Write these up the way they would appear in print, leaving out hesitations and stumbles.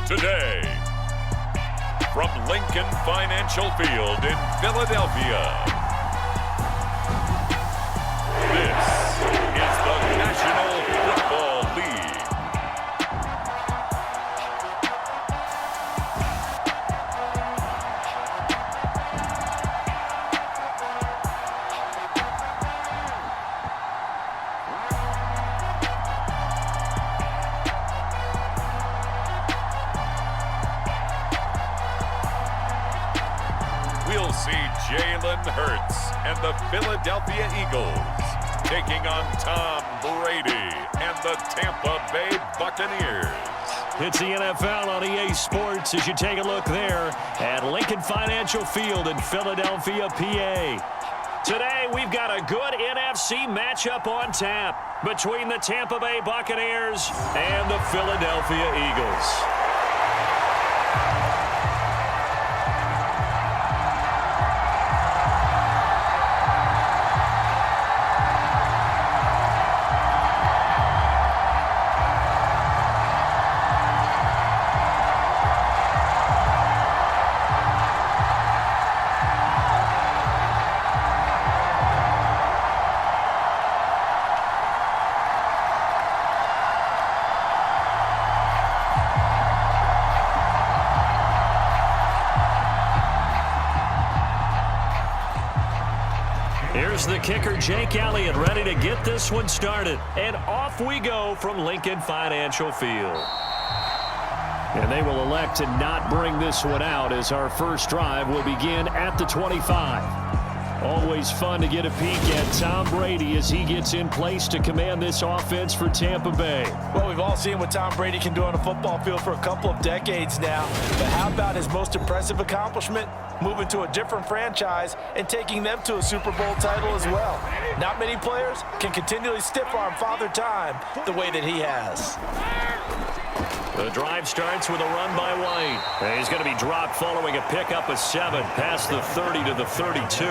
today. From Lincoln Financial Field in Philadelphia, this is the National Football League. We'll see Jalen Hurts and the Philadelphia Eagles taking on Tom Brady and the Tampa Bay Buccaneers. It's the NFL on EA Sports as you take a look there at Lincoln Financial Field in Philadelphia, PA. Today, we've got a good NFC matchup on tap between the Tampa Bay Buccaneers and the Philadelphia Eagles. Here's the kicker, Jake Elliott, ready to get this one started. And off we go from Lincoln Financial Field. And they will elect to not bring this one out as our first drive will begin at the 25. Always fun to get a peek at Tom Brady as he gets in place to command this offense for Tampa Bay. Well, we've all seen what Tom Brady can do on a football field for a couple of decades now. But how about his most impressive accomplishment? Moving to a different franchise and taking them to a Super Bowl title as well. Not many players can continually stiff-arm Father Time the way that he has. The drive starts with a run by White. And he's going to be dropped following a pickup of 7 past the 30 to the 32.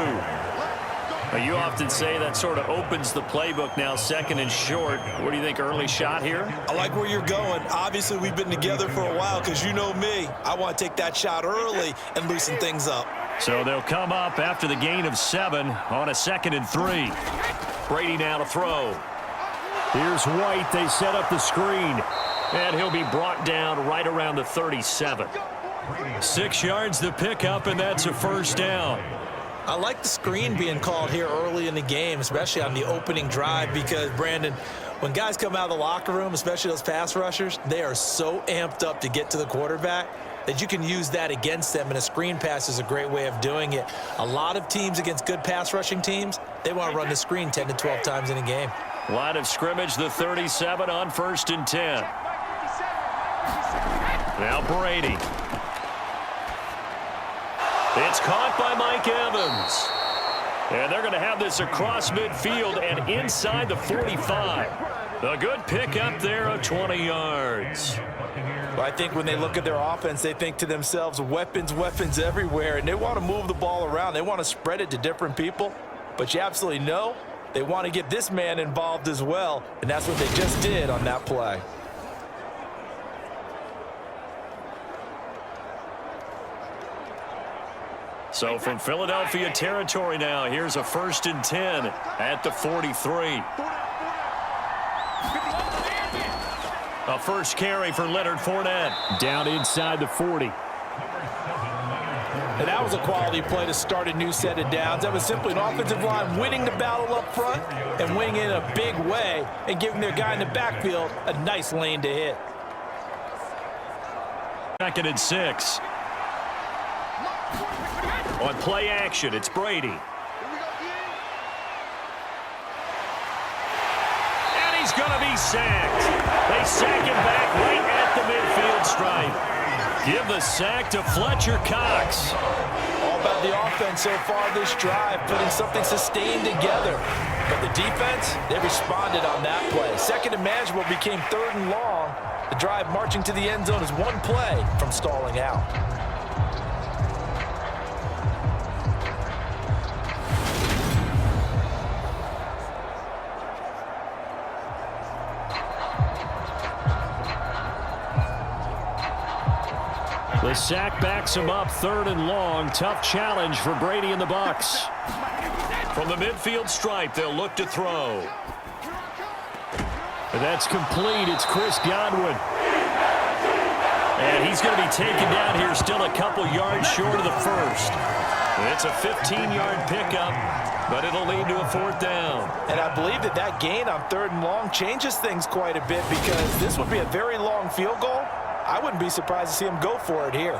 You often say that sort of opens the playbook now, second and short. What do you think, early shot here? I like where you're going. Obviously, we've been together for a while because you know me. I want to take that shot early and loosen things up. So they'll come up after the gain of 7 on a 2nd and 3. Brady now to throw. Here's White. They set up the screen. And he'll be brought down right around the 37. 6 yards the pickup, and that's a first down. I like the screen being called here early in the game, especially on the opening drive, because, Brandon, when guys come out of the locker room, especially those pass rushers, they are so amped up to get to the quarterback that you can use that against them, and a screen pass is a great way of doing it. A lot of teams against good pass rushing teams, they want to run the screen 10 to 12 times in a game. Line of scrimmage, the 37 on 1st and 10. Now Brady. It's caught by Mike Evans. And they're going to have this across midfield and inside the 45. A good pickup there of 20 yards. Well, I think when they look at their offense, they think to themselves, weapons, weapons everywhere, and they want to move the ball around. They want to spread it to different people. But you absolutely know they want to get this man involved as well, and that's what they just did on that play. So from Philadelphia territory now, here's a 1st and 10 at the 43. A first carry for Leonard Fournette. Down inside the 40. And that was a quality play to start a new set of downs. That was simply an offensive line winning the battle up front and winning in a big way and giving their guy in the backfield a nice lane to hit. 2nd and 6. On play action, it's Brady. And he's going to be sacked. They sack him back right at the midfield stripe. Give the sack to Fletcher Cox. All about the offense so far this drive, putting something sustained together. But the defense, they responded on that play. 2nd and manageable became 3rd and long. The drive marching to the end zone is one play from stalling out. The sack backs him up, 3rd and long. Tough challenge for Brady and the Bucs. From the midfield stripe, they'll look to throw. And that's complete. It's Chris Godwin. And he's going to be taken down here, still a couple yards short of the first. It's a 15-yard pickup, but it'll lead to a 4th down. And I believe that gain on 3rd and long changes things quite a bit, because this would be a very long field goal. I wouldn't be surprised to see him go for it here.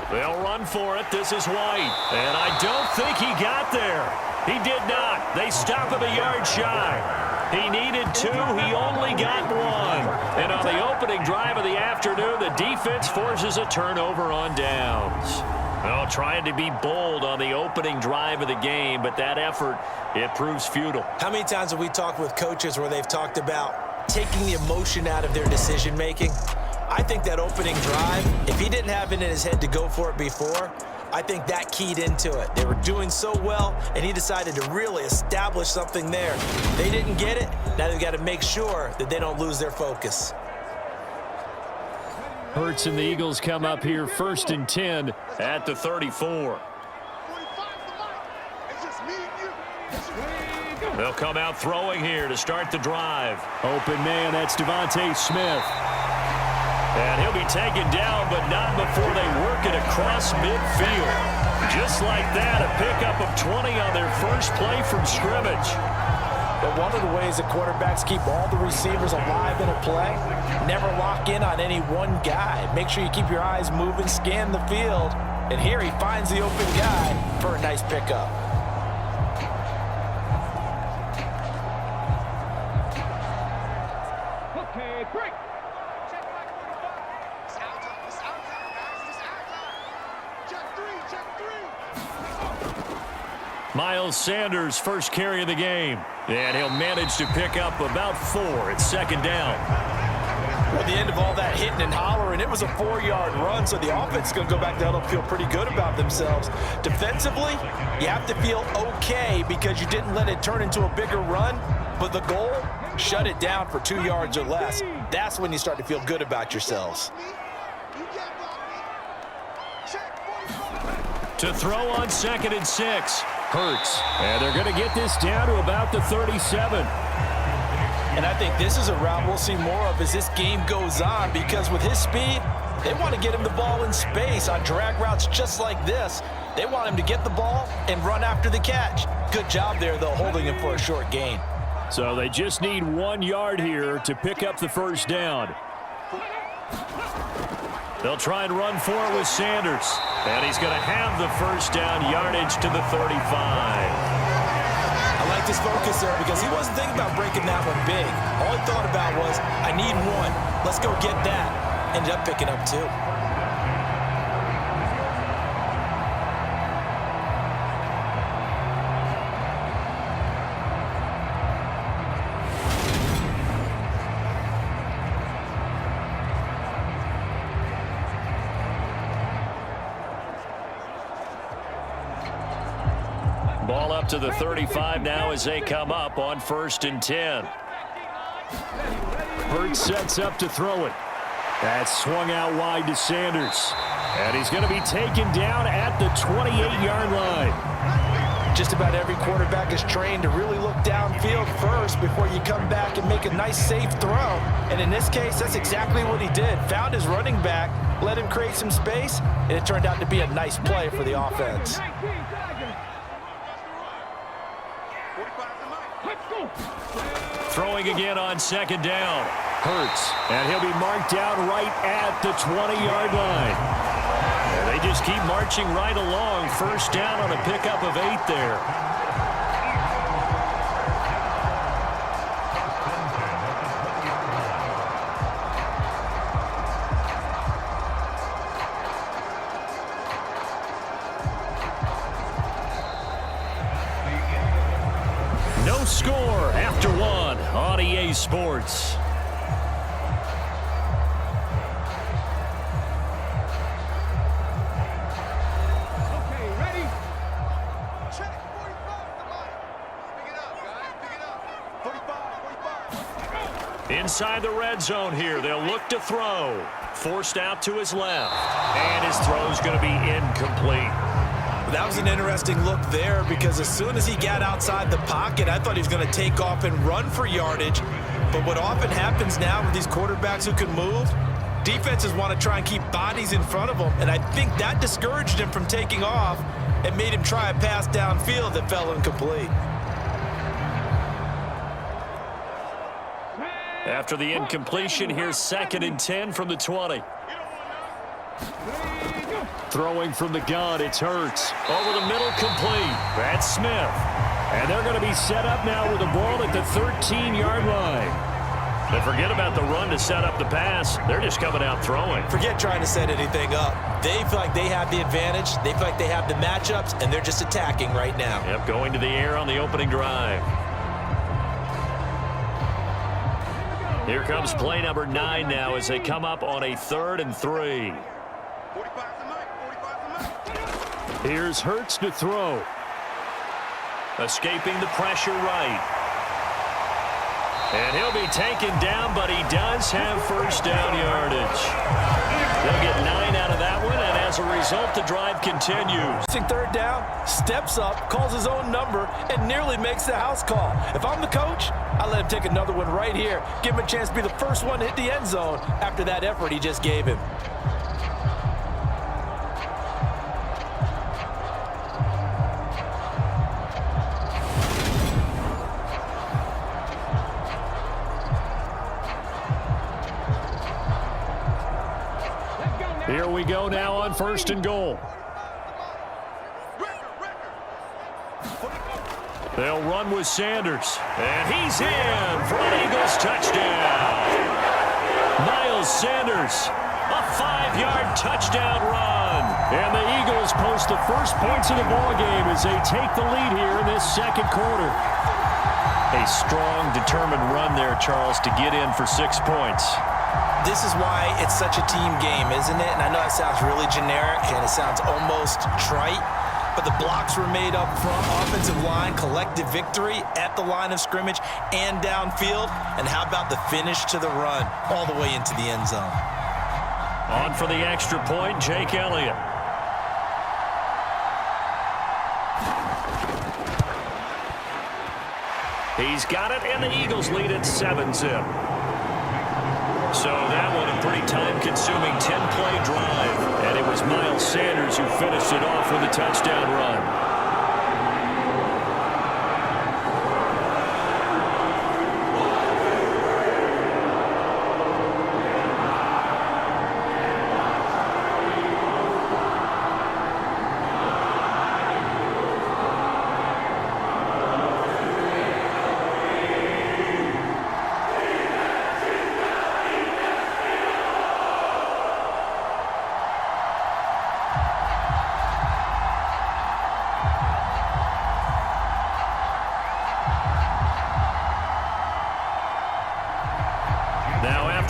They'll run for it. This is White. And I don't think he got there. He did not. They stop him a yard shy. He needed 2. He only got 1. And on the opening drive of the afternoon, the defense forces a turnover on downs. Well, trying to be bold on the opening drive of the game, but that effort, it proves futile. How many times have we talked with coaches where they've talked about taking the emotion out of their decision-making? I think that opening drive, if he didn't have it in his head to go for it before, I think that keyed into it. They were doing so well, and he decided to really establish something there. They didn't get it. Now they've got to make sure that they don't lose their focus. Hurts and the Eagles come up here 1st and 10 at the 34. They'll come out throwing here to start the drive. Open man, that's Devontae Smith. And he'll be taken down, but not before they work it across midfield. Just like that, a pickup of 20 on their first play from scrimmage. But one of the ways that quarterbacks keep all the receivers alive in a play, never lock in on any one guy. Make sure you keep your eyes moving, scan the field. And here he finds the open guy for a nice pickup. Okay, break. Miles Sanders, first carry of the game. And he'll manage to pick up about 4. It's 2nd down. At the end of all that hitting and hollering, it was a 4-yard run, so the offense is going to go back down and feel pretty good about themselves. Defensively, you have to feel okay because you didn't let it turn into a bigger run, but the goal, shut it down for 2 yards or less. That's when you start to feel good about yourselves. To throw on 2nd and 6. Hurts. And they're going to get this down to about the 37. And I think this is a route we'll see more of as this game goes on, because with his speed, they want to get him the ball in space on drag routes just like this. They want him to get the ball and run after the catch. Good job there, though, holding him for a short gain. So they just need 1 yard here to pick up the first down. They'll try and run for it with Sanders. And he's going to have the first down, yardage to the 35. I like this focus there because he wasn't thinking about breaking that one big. All he thought about was, I need 1. Let's go get that. Ended up picking up 2. Ball up to the 35 now as they come up on 1st and 10. Hurts sets up to throw it. That's swung out wide to Sanders. And he's going to be taken down at the 28-yard line. Just about every quarterback is trained to really look downfield first before you come back and make a nice, safe throw. And in this case, that's exactly what he did. Found his running back, let him create some space, and it turned out to be a nice play for the offense. Throwing again on 2nd down. Hurts. And he'll be marked down right at the 20-yard line. And they just keep marching right along. First down on a pickup of 8 there. No score after 1 on EA EA Sports. Inside the red zone here, they'll look to throw. Forced out to his left. And his throw's going to be incomplete. That was an interesting look there because as soon as he got outside the pocket, I thought he was going to take off and run for yardage. But what often happens now with these quarterbacks who can move, defenses want to try and keep bodies in front of them. And I think that discouraged him from taking off and made him try a pass downfield that fell incomplete. After the incompletion, here's 2nd and 10 from the 20. Throwing from the gun, it's Hurts. Over the middle, complete. That's Smith. And they're going to be set up now with the ball at the 13-yard line. They forget about the run to set up the pass. They're just coming out throwing. Forget trying to set anything up. They feel like they have the advantage. They feel like they have the matchups, and they're just attacking right now. Yep, going to the air on the opening drive. Here comes play number 9 now as they come up on a 3rd and 3. Here's Hurts to throw. Escaping the pressure right. And he'll be taken down, but he does have first down yardage. They'll get 9 out of that one, and as a result, the drive continues. 3rd down, steps up, calls his own number, and nearly makes the house call. If I'm the coach, I let him take another one right here. Give him a chance to be the first one to hit the end zone after that effort he just gave him. Here we go now on 1st and goal. They'll run with Sanders. And he's in for an Eagles touchdown. Miles Sanders, a 5-yard touchdown run. And the Eagles post the first points of the ballgame as they take the lead here in this 2nd quarter. A strong, determined run there, Charles, to get in for 6 points. This is why it's such a team game, isn't it? And I know it sounds really generic and it sounds almost trite, but the blocks were made up front, offensive line, collective victory at the line of scrimmage and downfield. And how about the finish to the run all the way into the end zone? On for the extra point, Jake Elliott. He's got it, and the Eagles lead at 7-zip. So that one a pretty time-consuming 10-play drive. And it was Miles Sanders who finished it off with a touchdown run.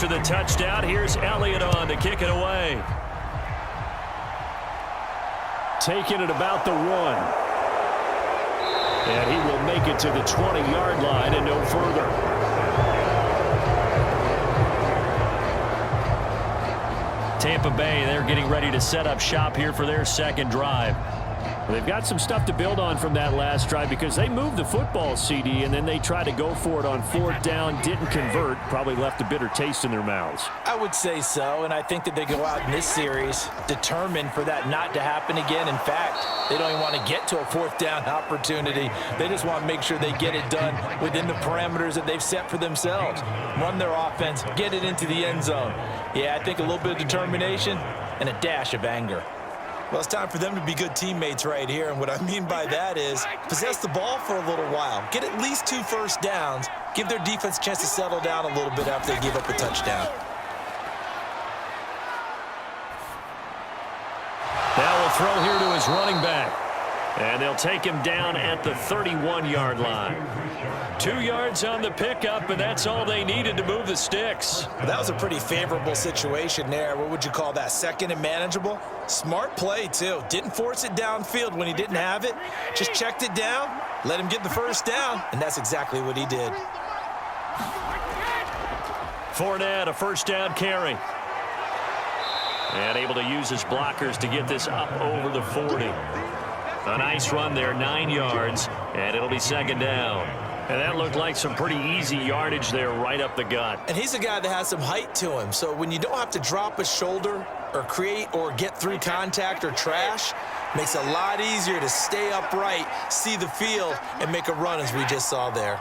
After the touchdown, here's Elliott on to kick it away. Taking it about the 1. And he will make it to the 20-yard line and no further. Tampa Bay, they're getting ready to set up shop here for their 2nd drive. They've got some stuff to build on from that last drive because they moved the football, CD, and then they tried to go for it on 4th down, didn't convert, probably left a bitter taste in their mouths. I would say so, and I think that they go out in this series determined for that not to happen again. In fact, they don't even want to get to a 4th down opportunity. They just want to make sure they get it done within the parameters that they've set for themselves. Run their offense, get it into the end zone. Yeah, I think a little bit of determination and a dash of anger. Well, it's time for them to be good teammates right here, and what I mean by that is possess the ball for a little while. Get at least 2 first downs. Give their defense a chance to settle down a little bit after they give up a touchdown. Now we'll throw here to his running back. And they'll take him down at the 31-yard line. 2 yards on the pickup, and that's all they needed to move the sticks. Well, that was a pretty favorable situation there. What would you call that? Second and manageable? Smart play, too. Didn't force it downfield when he didn't have it. Just checked it down, let him get the first down, and that's exactly what he did. Fournette, a first down carry. And able to use his blockers to get this up over the 40. A nice run there, 9 yards, and it'll be second down. And that looked like some pretty easy yardage there right up the gut. And he's a guy that has some height to him, so when you don't have to drop a shoulder or create or get through contact or trash, makes it a lot easier to stay upright, see the field, and make a run as we just saw there.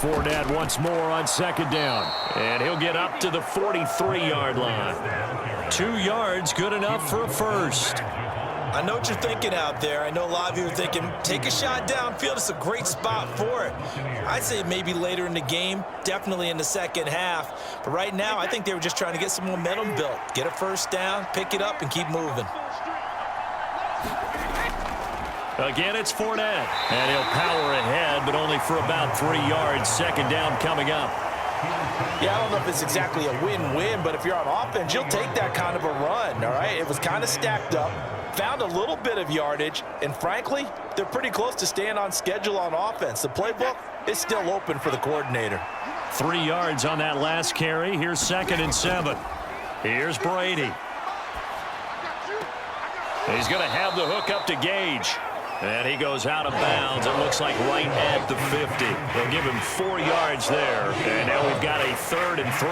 Fournette once more on second down, and he'll get up to the 43-yard line. 2 yards, good enough for a first. I know what you're thinking out there. I know a lot of you are thinking, take a shot downfield. It's a great spot for it. I'd say maybe later in the game, definitely in the second half. But right now, I think they were just trying to get some momentum built. Get a first down, pick it up, and keep moving. Again, it's Fournette, and he'll power ahead, but only for about 3 yards. Second down coming up. Yeah, I don't know if it's exactly a win-win, but if you're on offense, you'll take that kind of a run, all right? It was kind of stacked up, found a little bit of yardage, and frankly, they're pretty close to staying on schedule on offense. The playbook is still open for the coordinator. 3 yards on that last carry. Here's 2nd and 7. Here's Brady. He's going to have the hook up to Gage. And he goes out of bounds. It looks like right at the 50. They'll give him 4 yards there. And now we've got a 3rd and 3.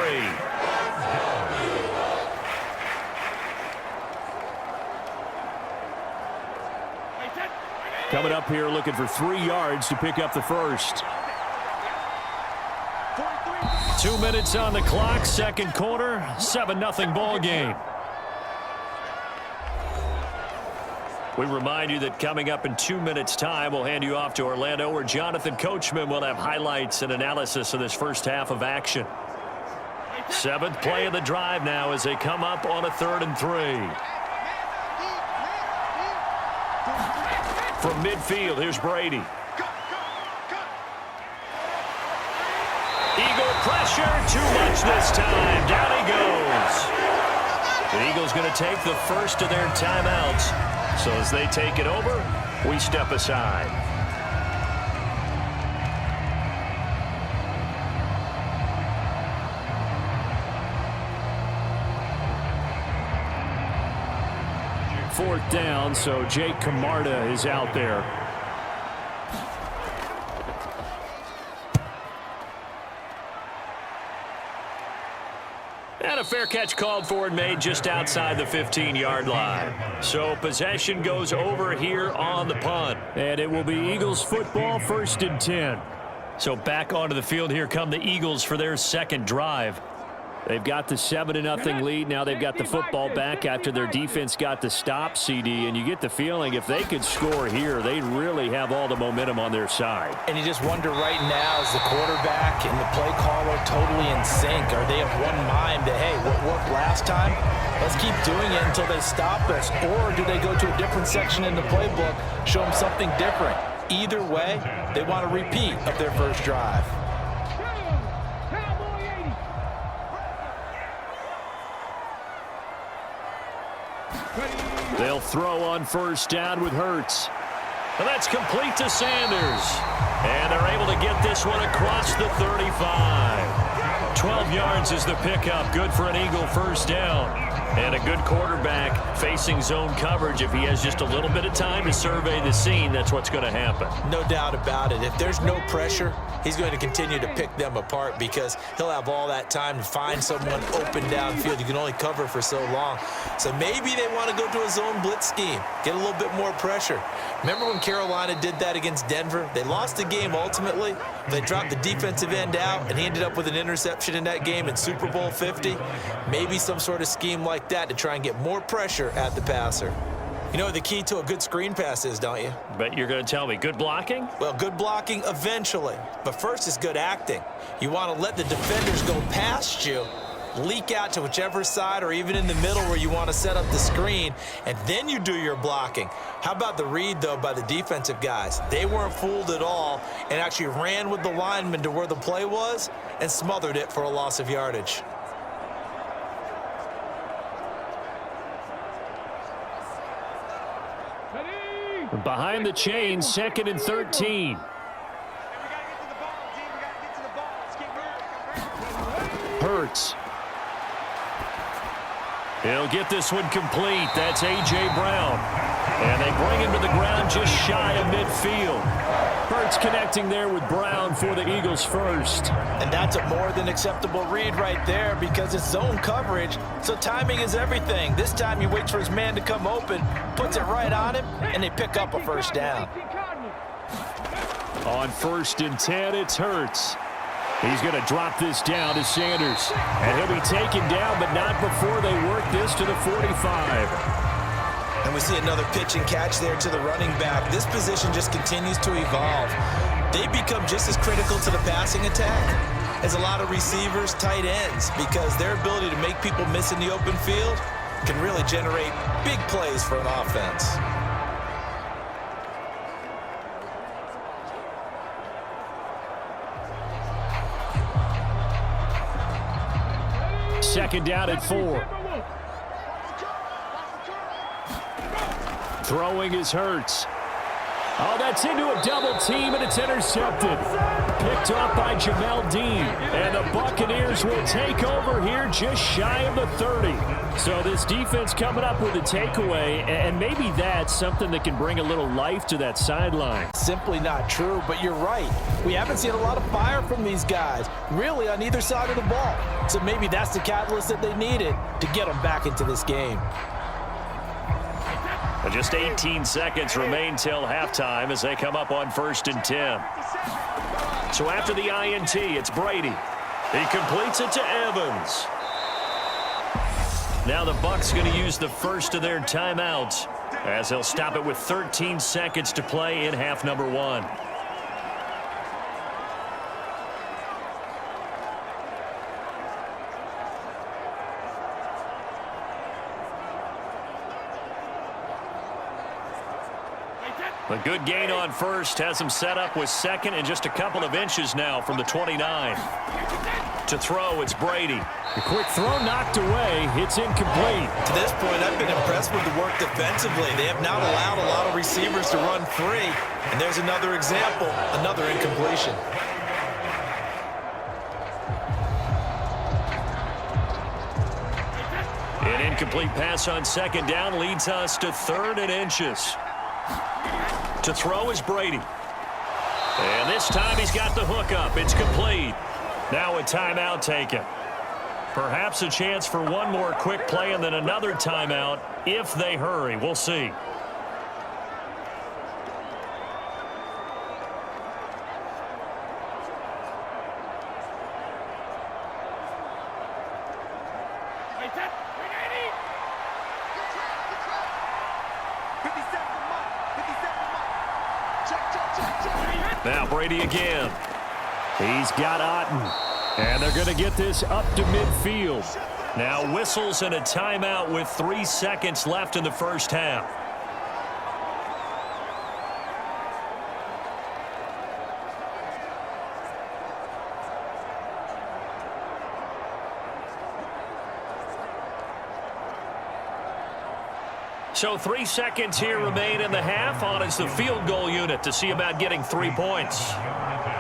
Coming up here looking for 3 yards to pick up the first. 2 minutes on the clock, second quarter, 7-0 ball game. We remind you that coming up in 2 minutes' time, we'll hand you off to Orlando, where Jonathan Coachman will have highlights and analysis of this first half of action. 7th play of the drive now as they come up on a 3rd and 3. From midfield, here's Brady. Eagle pressure, too much this time. Down he goes. The Eagles going to take the first of their timeouts. So as they take it over, we step aside. Fourth down, so Jake Camarda is out there. And a fair catch called for and made just outside the 15-yard line. So possession goes over here on the punt. And it will be Eagles football, 1st and 10. So back onto the field here come the Eagles for their second drive. They've got the 7-0 lead. Now they've got the football back after their defense got the stop, CD. And you get the feeling if they could score here, they'd really have all the momentum on their side. And you just wonder right now, is the quarterback and the play caller totally in sync? Are they of one mind that, hey, what worked last time? Let's keep doing it until they stop us. Or do they go to a different section in the playbook, show them something different? Either way, they want a repeat of their first drive. They'll throw on first down with Hurts. And that's complete to Sanders. And they're able to get this one across the 35. 12 yards is the pickup. Good for an Eagle first down. And a good quarterback facing zone coverage. If he has just a little bit of time to survey the scene, that's what's going to happen. No doubt about it. If there's no pressure, he's going to continue to pick them apart because he'll have all that time to find someone open downfield. You can only cover for so long. So maybe they want to go to a zone blitz scheme, get a little bit more pressure. Remember when Carolina did that against Denver? They lost the game ultimately. They dropped the defensive end out, and he ended up with an interception in that game in Super Bowl 50. Maybe some sort of scheme like that to try and get more pressure at the passer. You know what the key to a good screen pass is, don't you? But you're going to tell me, good blocking? Well, good blocking eventually. But first is good acting. You want to let the defenders go past you leak out to whichever side or even in the middle where you want to set up the screen, and then you do your blocking. How about the read, though, by the defensive guys? They weren't fooled at all and actually ran with the lineman to where the play was and smothered it for a loss of yardage. Behind the chain, 2nd and 13. Hurts. He'll get this one complete. That's A.J. Brown. And they bring him to the ground just shy of midfield. Hurts connecting there with Brown for the Eagles first. And that's a more than acceptable read right there because it's zone coverage, so timing is everything. This time he waits for his man to come open, puts it right on him, and they pick up a first down. On 1st and 10, it's Hurts. He's going to drop this down to Sanders. And he'll be taken down, but not before they work this to the 45. And we see another pitch and catch there to the running back. This position just continues to evolve. They become just as critical to the passing attack as a lot of receivers, tight ends, because their ability to make people miss in the open field can really generate big plays for an offense. Second down at 4. Throwing is Hurts. Oh, that's into a double team, and it's intercepted. Picked off by Jamel Dean. And the Buccaneers will take over here just shy of the 30. So this defense coming up with a takeaway, and maybe that's something that can bring a little life to that sideline. Simply not true, but you're right. We haven't seen a lot of fire from these guys, really on either side of the ball. So maybe that's the catalyst that they needed to get them back into this game. Just 18 seconds remain till halftime as they come up on 1st and 10. So after the INT, it's Brady. He completes it to Evans. Now the Bucs going to use the first of their timeouts as they'll stop it with 13 seconds to play in half number 1. A good gain on 1st has him set up with 2nd and just a couple of inches now from the 29. To throw, it's Brady. The quick throw knocked away. It's incomplete. To this point, I've been impressed with the work defensively. They have not allowed a lot of receivers to run free. And there's another example, another incompletion. An incomplete pass on 2nd down leads us to 3rd and inches. To throw is Brady. And this time he's got the hook up. It's complete. Now a timeout taken. Perhaps a chance for one more quick play and then another timeout if they hurry. We'll see. Now Brady again. He's got Otten. And they're going to get this up to midfield. Now whistles and a timeout with 3 seconds left in the first half. So 3 seconds here remain in the half. On is the field goal unit to see about getting 3 points.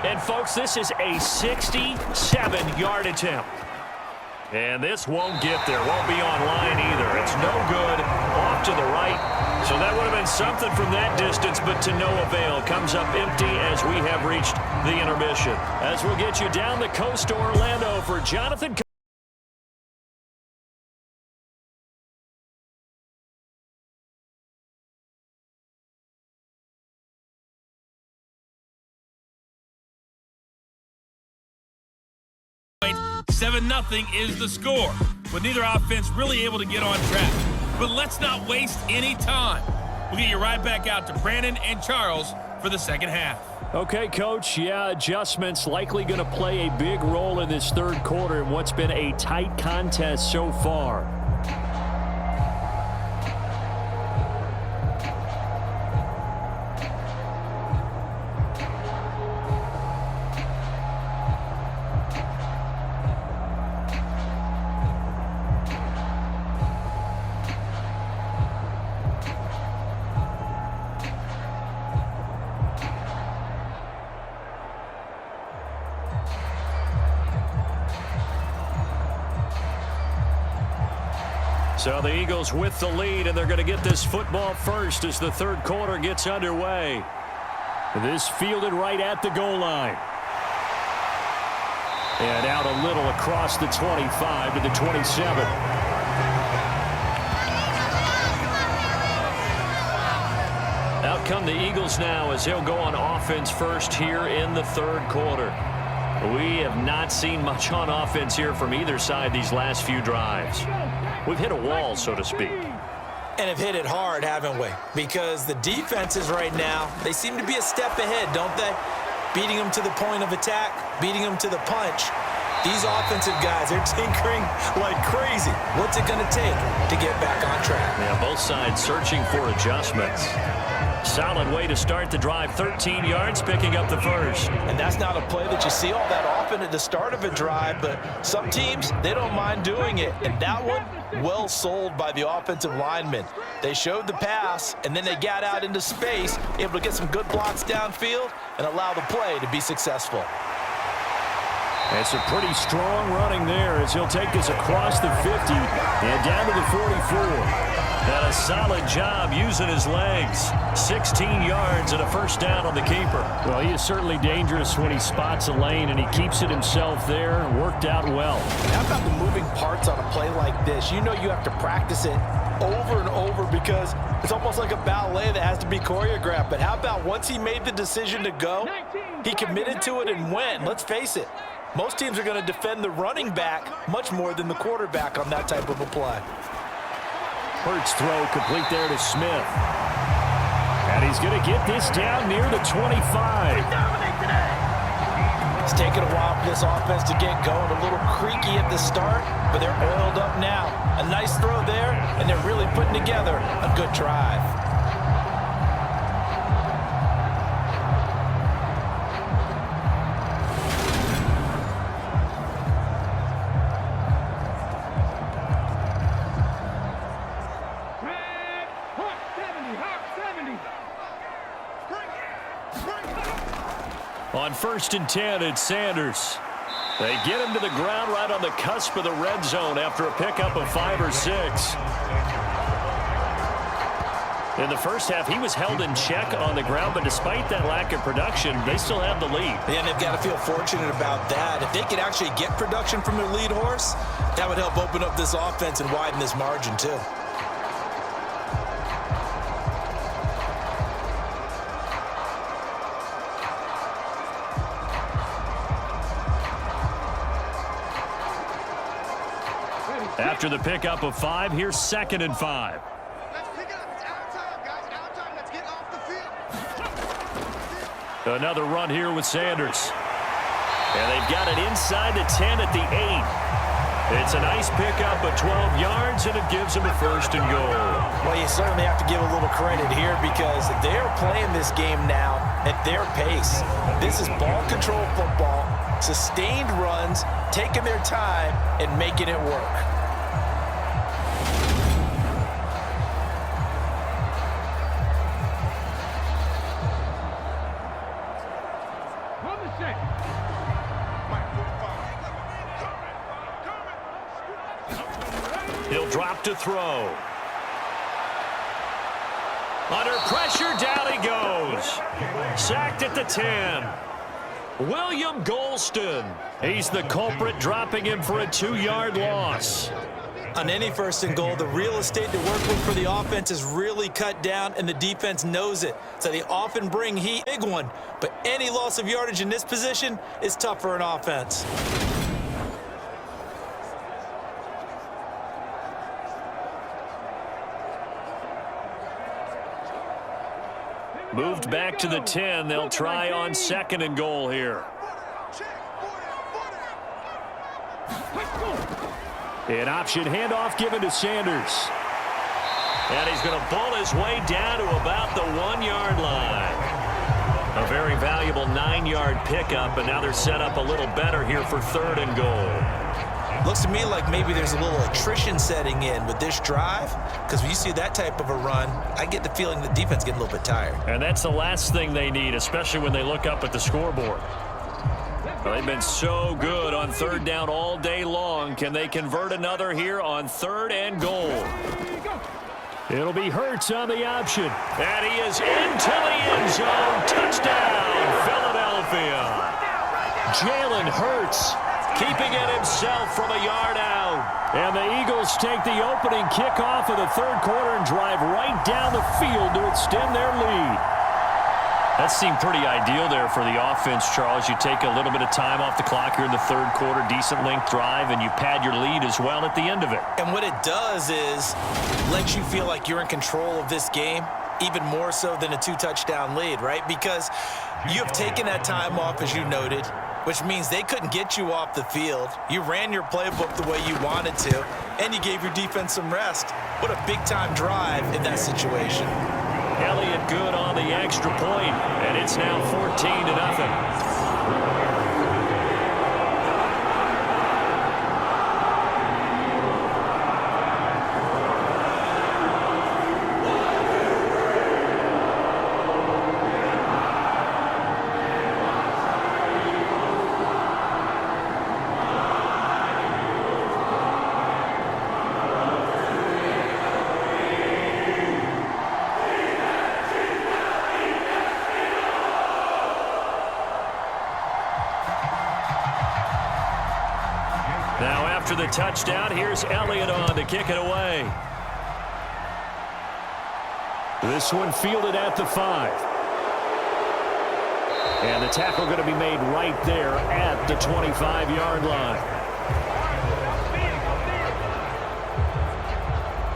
And, folks, this is a 67-yard attempt. And this won't get there. Won't be on line either. It's no good. Off to the right. So that would have been something from that distance, but to no avail. Comes up empty as we have reached the intermission. As we'll get you down the coast to Orlando for Jonathan. Nothing is the score, with neither offense really able to get on track. But let's not waste any time. We'll get you right back out to Brandon and Charles for the second half. Okay, Coach, yeah, adjustments likely going to play a big role in this third quarter in what's been a tight contest so far. So the Eagles with the lead, and they're going to get this football first as the third quarter gets underway. This fielded right at the goal line. And out a little across the 25 to the 27. Out come the Eagles now as they'll go on offense first here in the third quarter. We have not seen much on offense here from either side these last few drives. We've hit a wall, so to speak. And have hit it hard, haven't we? Because the defenses right now, they seem to be a step ahead, don't they? Beating them to the point of attack, beating them to the punch. These offensive guys, they're tinkering like crazy. What's it going to take to get back on track? Yeah, both sides searching for adjustments. Solid way to start the drive. 13 yards, picking up the first. And that's not a play that you see all that often at the start of a drive, but some teams, they don't mind doing it. And that one, well sold by the offensive linemen. They showed the pass, and then they got out into space, able to get some good blocks downfield and allow the play to be successful. It's a pretty strong running there as he'll take this across the 50 and down to the 44. And a solid job using his legs. 16 yards and a first down on the keeper. Well, he is certainly dangerous when he spots a lane, and he keeps it himself there. Worked out well. How about the moving parts on a play like this? You know you have to practice it over and over because it's almost like a ballet that has to be choreographed. But how about once he made the decision to go, he committed to it and went. Let's face it, most teams are going to defend the running back much more than the quarterback on that type of a play. Hurts throw complete there to Smith. And he's going to get this down near the 25. It's taken a while for this offense to get going. A little creaky at the start, but they're oiled up now. A nice throw there, and they're really putting together a good drive. On 1st and 10, it's Sanders. They get him to the ground right on the cusp of the red zone after a pickup of 5 or 6. In the first half, he was held in check on the ground, but despite that lack of production, they still have the lead. And they've got to feel fortunate about that. If they could actually get production from their lead horse, that would help open up this offense and widen this margin too. After the pickup of 5, here's 2nd and 5. Let's pick it up. It's our time, guys. Our time. Let's get off the field. Another run here with Sanders. And they've got it inside the 10 at the 8. It's a nice pickup of 12 yards, and it gives them a 1st and goal. Well, you certainly have to give a little credit here because they're playing this game now at their pace. This is ball control football, sustained runs, taking their time and making it work. He'll drop to throw. Under pressure, down he goes. Sacked at the 10. William Golston. He's the culprit, dropping him for a 2-yard loss. On any 1st and goal, the real estate to work with for the offense is really cut down, and the defense knows it. So they often bring heat, big one. But any loss of yardage in this position is tough for an offense. Moved back to the 10. They'll try on 2nd and goal here. An option handoff given to Sanders. And he's going to bull his way down to about the 1-yard line. A very valuable 9-yard pickup, and now they're set up a little better here for 3rd and goal. Looks to me like maybe there's a little attrition setting in with this drive, because when you see that type of a run, I get the feeling the defense getting a little bit tired. And that's the last thing they need, especially when they look up at the scoreboard. Well, they've been so good on 3rd down all day long. Can they convert another here on 3rd and goal? It'll be Hurts on the option. And he is into the end zone. Touchdown, Philadelphia. Jalen Hurts keeping it himself from a yard out. And the Eagles take the opening kickoff of the 3rd quarter and drive right down the field to extend their lead. That seemed pretty ideal there for the offense, Charles. You take a little bit of time off the clock here in the 3rd quarter, decent length drive, and you pad your lead as well at the end of it. And what it does is let you feel like you're in control of this game, even more so than a 2-touchdown lead, right? Because you have taken that time off, as you noted, which means they couldn't get you off the field. You ran your playbook the way you wanted to, and you gave your defense some rest. What a big-time drive in that situation. Elliott good on the extra point, and it's now 14-0. Now after the touchdown, here's Elliott on to kick it away. This one fielded at the 5. And the tackle going to be made right there at the 25-yard line.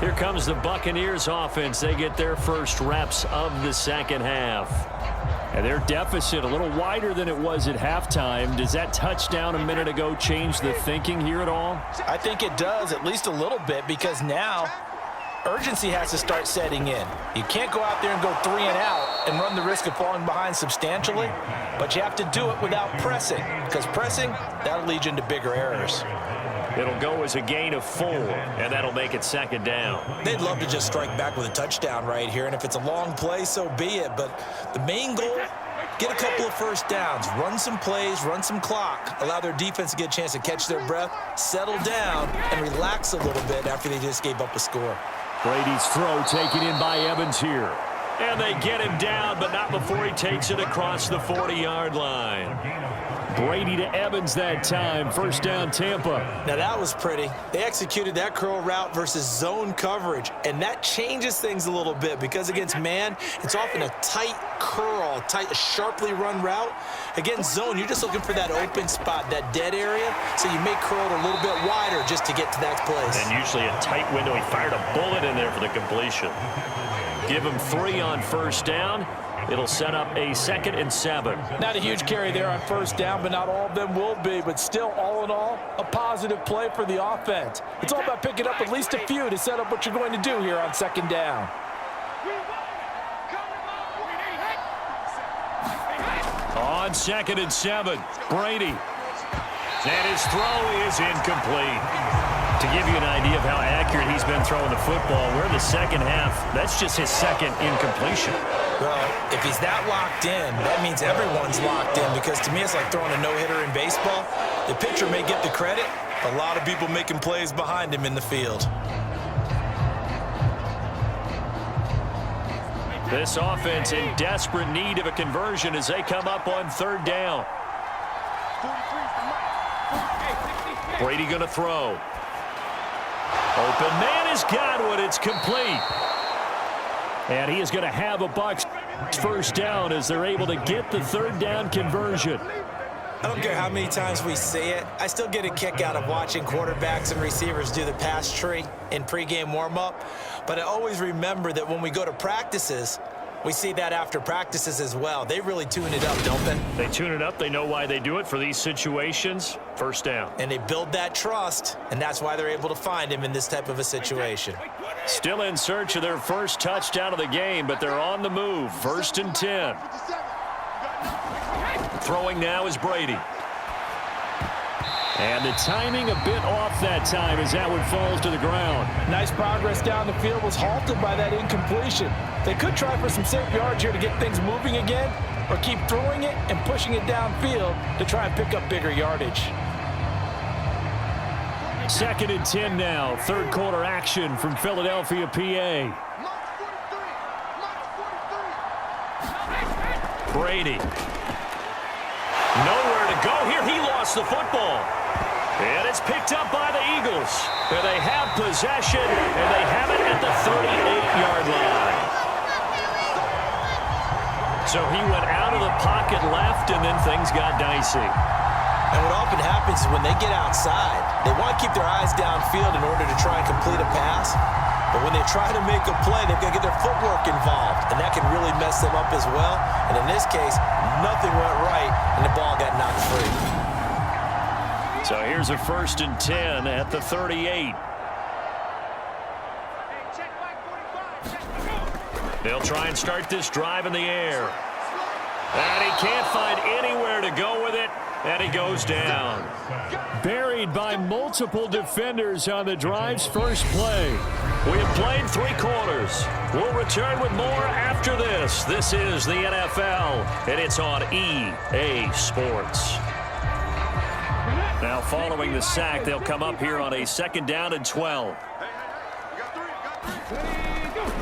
Here comes the Buccaneers offense. They get their first reps of the 2nd half. And their deficit a little wider than it was at halftime. Does that touchdown a minute ago change the thinking here at all? I think it does, at least a little bit, because now urgency has to start setting in. You can't go out there and go 3 and out and run the risk of falling behind substantially, but you have to do it without pressing, because pressing, that'll lead you into bigger errors. It'll go as a gain of 4, and that'll make it 2nd down. They'd love to just strike back with a touchdown right here, and if it's a long play, so be it. But the main goal, get a couple of first downs, run some plays, run some clock, allow their defense to get a chance to catch their breath, settle down, and relax a little bit after they just gave up a score. Brady's throw taken in by Evans here. And they get him down, but not before he takes it across the 40-yard line. Brady to Evans that time. First down, Tampa. Now that was pretty. They executed that curl route versus zone coverage, and that changes things a little bit because against man, it's often a tight curl, tight, sharply run route. Against zone, you're just looking for that open spot, that dead area, so you make curl it a little bit wider just to get to that place. And usually a tight window. He fired a bullet in there for the completion. Give him 3 on first down. It'll set up a 2nd and 7. Not a huge carry there on first down, but not all of them will be. But still, all in all, a positive play for the offense. It's all about picking up at least a few to set up what you're going to do here on 2nd down. On 2nd and 7, Brady. And his throw is incomplete. To give you an idea of how accurate he's been throwing the football, we're in the 2nd half. That's just his 2nd incompletion. Well, if he's that locked in, that means everyone's locked in because to me it's like throwing a no-hitter in baseball. The pitcher may get the credit, a lot of people making plays behind him in the field. This offense in desperate need of a conversion as they come up on 3rd down. Brady going to throw. Open man has got one. It's complete. And he is going to have a Bucs first down as they're able to get the 3rd down conversion. I don't care how many times we say it. I still get a kick out of watching quarterbacks and receivers do the pass tree in pregame warm-up. But I always remember that when we go to practices, We see that after practices as well. They really tune it up, don't they? They tune it up. They know why they do it for these situations. First down. And they build that trust, and that's why they're able to find him in this type of a situation. Still in search of their first touchdown of the game, but they're on the move. 1st and 10. Throwing now is Brady. And the timing a bit off that time as that one falls to the ground. Nice progress down the field was halted by that incompletion. They could try for some safe yards here to get things moving again, or keep throwing it and pushing it downfield to try and pick up bigger yardage. 2nd and 10 now. Third quarter action from Philadelphia, PA. Brady. Nowhere to go here. He lost the football. And it's picked up by the Eagles. And they have possession, and they have it at the 38-yard line. So he went out of the pocket left, and then things got dicey. And what often happens is when they get outside, they want to keep their eyes downfield in order to try and complete a pass. But when they try to make a play, they've got to get their footwork involved, and that can really mess them up as well. And in this case, nothing went right, and the ball got knocked free. So here's a 1st and 10 at the 38. They'll try and start this drive in the air. And he can't find anywhere to go with it, and he goes down. Buried by multiple defenders on the drive's first play. We have played 3 quarters. We'll return with more after this. This is the NFL, and it's on EA Sports. Now following the sack, they'll come up here on a 2nd down and 12.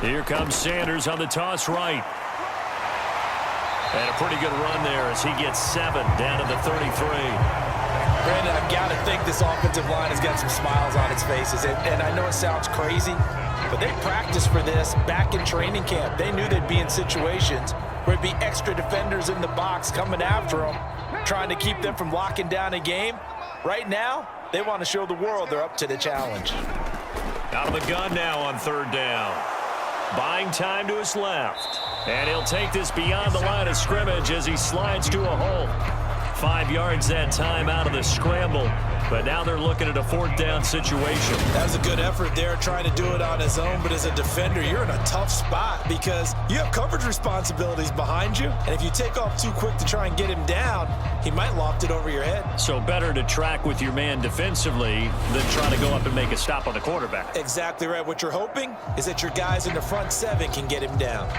Here comes Sanders on the toss right. And a pretty good run there as he gets 7 down to the 33. Brandon, I've got to think this offensive line has got some smiles on its faces. And I know it sounds crazy, but they practiced for this back in training camp. They knew they'd be in situations where it'd be extra defenders in the box coming after them, trying to keep them from locking down a game. Right now, they want to show the world they're up to the challenge. Out of the gun now on 3rd down. Buying time to his left. And he'll take this beyond the line of scrimmage as he slides to a hole. 5 yards that time out of the scramble. But now they're looking at a 4th down situation. That was a good effort there, trying to do it on his own. But as a defender, you're in a tough spot because you have coverage responsibilities behind you. And if you take off too quick to try and get him down, he might loft it over your head. So better to track with your man defensively than try to go up and make a stop on the quarterback. Exactly right. What you're hoping is that your guys in the front 7 can get him down.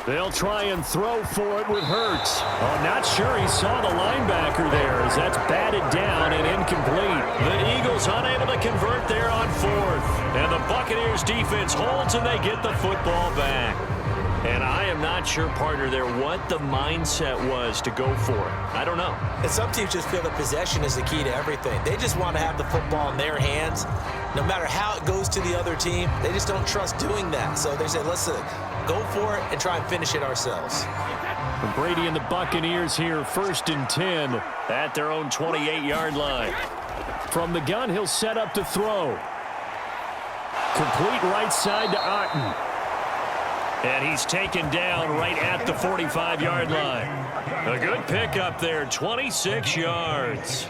They'll try and throw for it with Hurts. Oh, not sure he saw the linebacker there as that's batted down and incomplete. The Eagles unable to convert there on 4th. And the Buccaneers defense holds and they get the football back. And I am not sure, partner, there what the mindset was to go for it. I don't know. And some teams just feel that possession is the key to everything. They just want to have the football in their hands. No matter how it goes to the other team, they just don't trust doing that. So they say, listen, go for it and try and finish it ourselves. Brady and the Buccaneers here, 1st and 10 at their own 28-yard line. From the gun, he'll set up to throw. Complete right side to Otten. And he's taken down right at the 45-yard line. A good pickup there, 26 yards.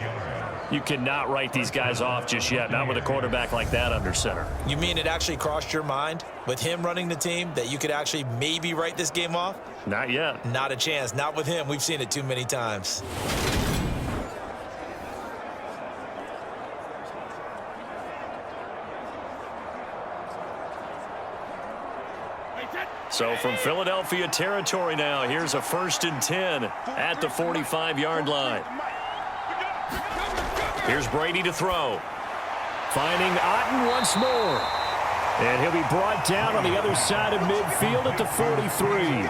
You cannot write these guys off just yet, not with a quarterback like that under center. You mean it actually crossed your mind with him running the team that you could actually maybe write this game off? Not yet. Not a chance. Not with him. We've seen it too many times. So from Philadelphia territory now, here's a 1st and 10 at the 45-yard line. Here's Brady to throw. Finding Otten once more. And he'll be brought down on the other side of midfield at the 43.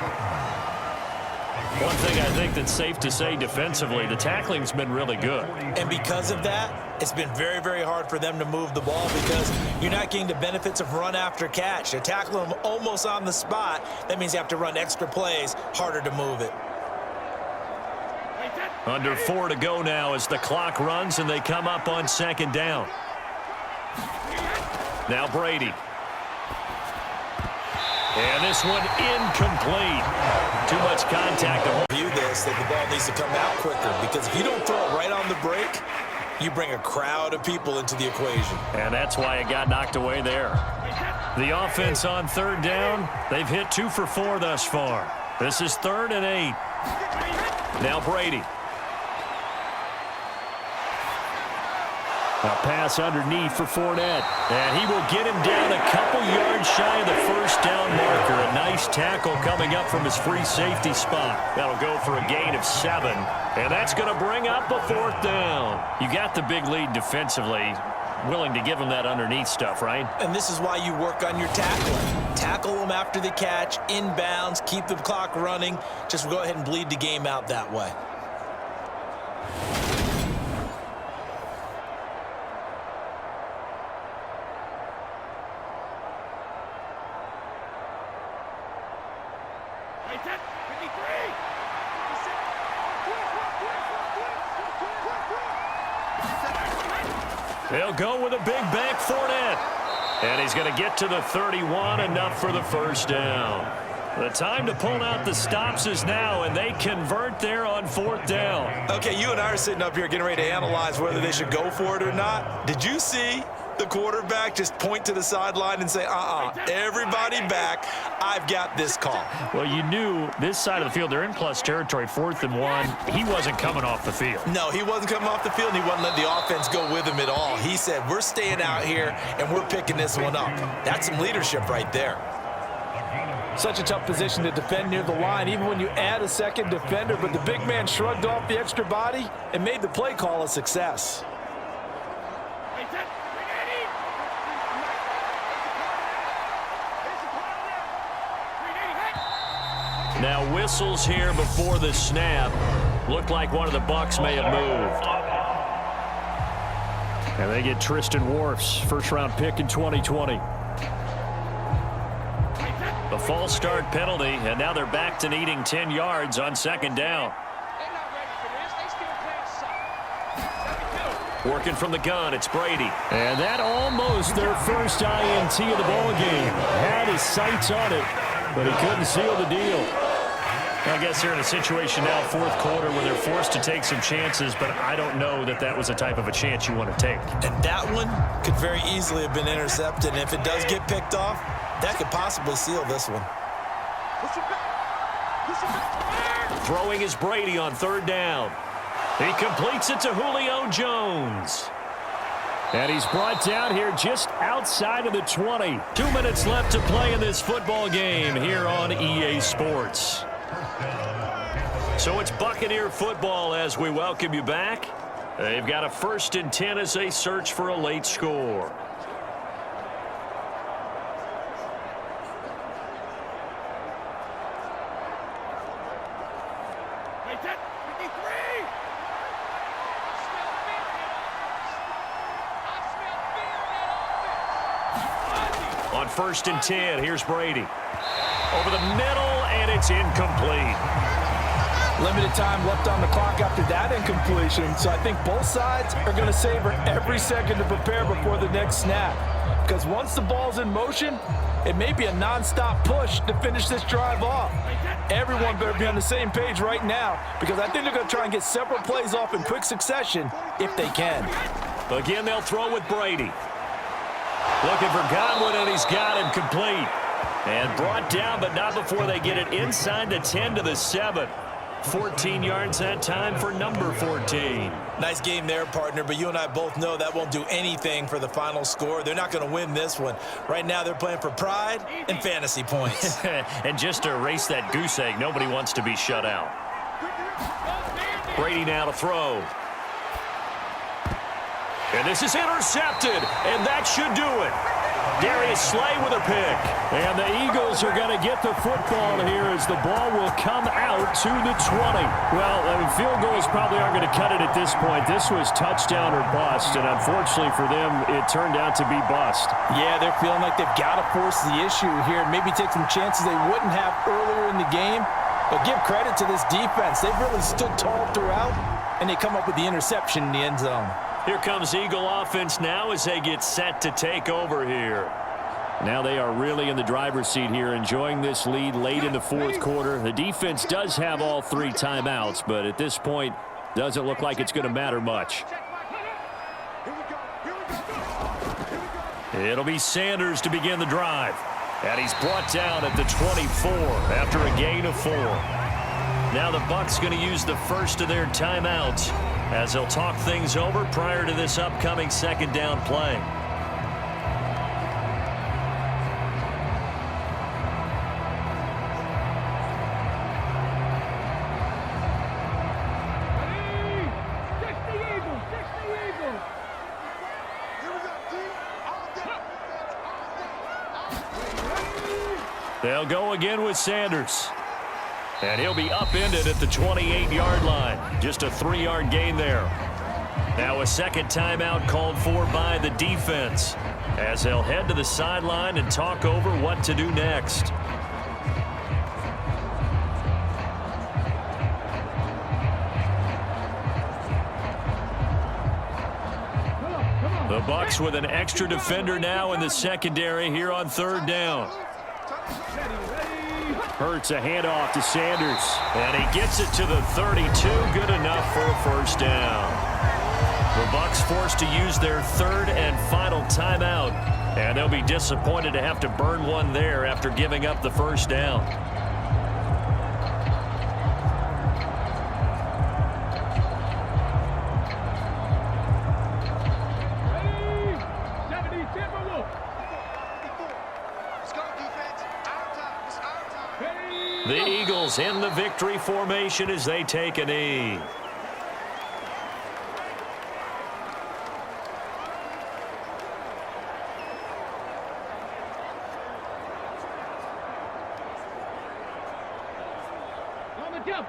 One thing I think that's safe to say defensively, the tackling's been really good. And because of that, it's been very, very hard for them to move the ball because you're not getting the benefits of run after catch. They're tackling them almost on the spot. That means you have to run extra plays, harder to move it. Under 4 to go now as the clock runs and they come up on second down. Now Brady. And this one incomplete. Too much contact. View this, that the ball needs to come out quicker because if you don't throw it right on the break, you bring a crowd of people into the equation. And that's why it got knocked away there. The offense on third down, they've hit 2 for 4 thus far. This is 3rd and 8. Now Brady. A pass underneath for Fournette. And he will get him down a couple yards shy of the first down marker. A nice tackle coming up from his free safety spot. That'll go for a gain of 7. And that's going to bring up a 4th down. You got the big lead defensively. Willing to give him that underneath stuff, right? And this is why you work on your tackling. Tackle them after the catch, inbounds, keep the clock running. Just go ahead and bleed the game out that way. They'll go with a big bank Fournette. And he's going to get to the 31, enough for the first down. The time to pull out the stops is now, and they convert there on 4th down. Okay, you and I are sitting up here getting ready to analyze whether they should go for it or not. Did you see the quarterback just point to the sideline and say, everybody back, I've got this call? Well, you knew this side of the field, they're in plus territory, 4th and 1. He wasn't coming off the field. No, he wasn't coming off the field, and he wasn't letting the offense go with him at all. He said, we're staying out here, and we're picking this one up. That's some leadership right there. Such a tough position to defend near the line, even when you add a second defender, but the big man shrugged off the extra body and made the play call a success. Now whistles here before the snap. Looked like one of the Bucs may have moved. And they get Tristan Wirfs, first-round pick in 2020. A false start penalty, and now they're back to needing 10 yards on second down. Working from the gun, it's Brady. And that almost their first INT of the ball game. Had his sights on it, but he couldn't seal the deal. I guess they're in a situation now, 4th quarter, where they're forced to take some chances, but I don't know that that was the type of a chance you want to take. And that one could very easily have been intercepted. And if it does get picked off, that could possibly seal this one. Throwing is Brady on 3rd down. He completes it to Julio Jones. And he's brought down here just outside of the 20. 2 minutes left to play in this football game here on EA Sports. So it's Buccaneer football as we welcome you back. They've got a 1st and 10 as they search for a late score. On 1st and 10, here's Brady. Over the middle, and it's incomplete. Limited time left on the clock after that incompletion, so I think both sides are going to savor every second to prepare before the next snap. Because once the ball's in motion, it may be a non-stop push to finish this drive off. Everyone better be on the same page right now, because I think they're going to try and get several plays off in quick succession if they can. Again, they'll throw with Brady. Looking for Godwin, and he's got him complete. And brought down, but not before they get it inside the 10 to the 7. 14 yards that time for number 14. Nice game there, partner, but you and I both know that won't do anything for the final score. They're not going to win this one. Right now, they're playing for pride and fantasy points. And just to erase that goose egg, nobody wants to be shut out. Brady now to throw. And this is intercepted, and that should do it. Darius Slay with a pick. And the Eagles are going to get the football here as the ball will come out to the 20. Well, I mean, field goals probably aren't going to cut it at this point. This was touchdown or bust, and unfortunately for them, it turned out to be bust. Yeah, they're feeling like they've got to force the issue here and maybe take some chances they wouldn't have earlier in the game. But give credit to this defense. They've really stood tall throughout, and they come up with the interception in the end zone. Here comes Eagle offense now as they get set to take over here. Now they are really in the driver's seat here, enjoying this lead late in the fourth quarter. The defense does have all 3 timeouts, but at this point, doesn't look like it's going to matter much. It'll be Sanders to begin the drive. And he's brought down at the 24 after a gain of 4. Now the Bucs going to use the first of their timeouts as they'll talk things over prior to this upcoming second down play. They'll go again with Sanders. And he'll be upended at the 28-yard line. Just a 3-yard gain there. Now a second timeout called for by the defense as they'll head to the sideline and talk over what to do next. The Bucs with an extra defender now in the secondary here on third down. Hurts a handoff to Sanders, and he gets it to the 32. Good enough for a first down. The Bucs forced to use their third and final timeout, and they'll be disappointed to have to burn one there after giving up the first down. The Eagles in the victory formation as they take a knee. On the jump.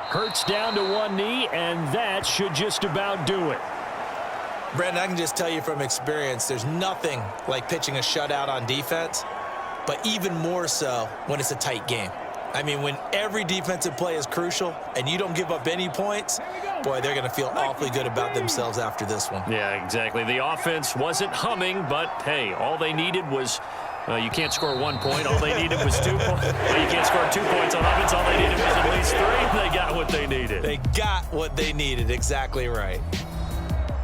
Hurts down to one knee, and that should just about do it. Brandon, I can just tell you from experience, there's nothing like pitching a shutout on defense, but even more so when it's a tight game. I mean, when every defensive play is crucial and you don't give up any points, boy, they're going to feel awfully good about themselves after this one. Yeah, exactly. The offense wasn't humming, but, hey, all they needed was you can't score 1 point. All they needed was 2 points. Well, you can't score 2 points on offense. All they needed was at least 3. They got what they needed. They got what they needed. Exactly right.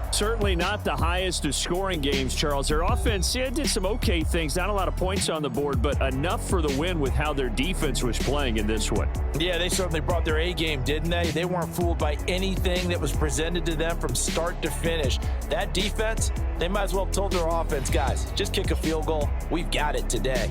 Certainly not the highest of scoring games, Charles. Their offense did some okay things. Not a lot of points on the board, but enough for the win with how their defense was playing in this one. Yeah, they certainly brought their A game, didn't they? They weren't fooled by anything that was presented to them from start to finish. That defense, they might as well have told their offense, guys, just kick a field goal. We've got it today.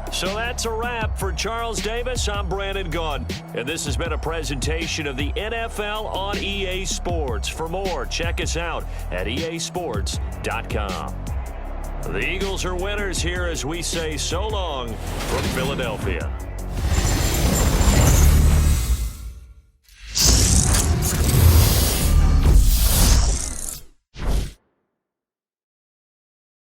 So that's a wrap for Charles Davis. I'm Brandon Gaudin, and this has been a presentation of the NFL on EA Sports. For more, check us out at easports.com. The Eagles are winners here as we say so long from Philadelphia.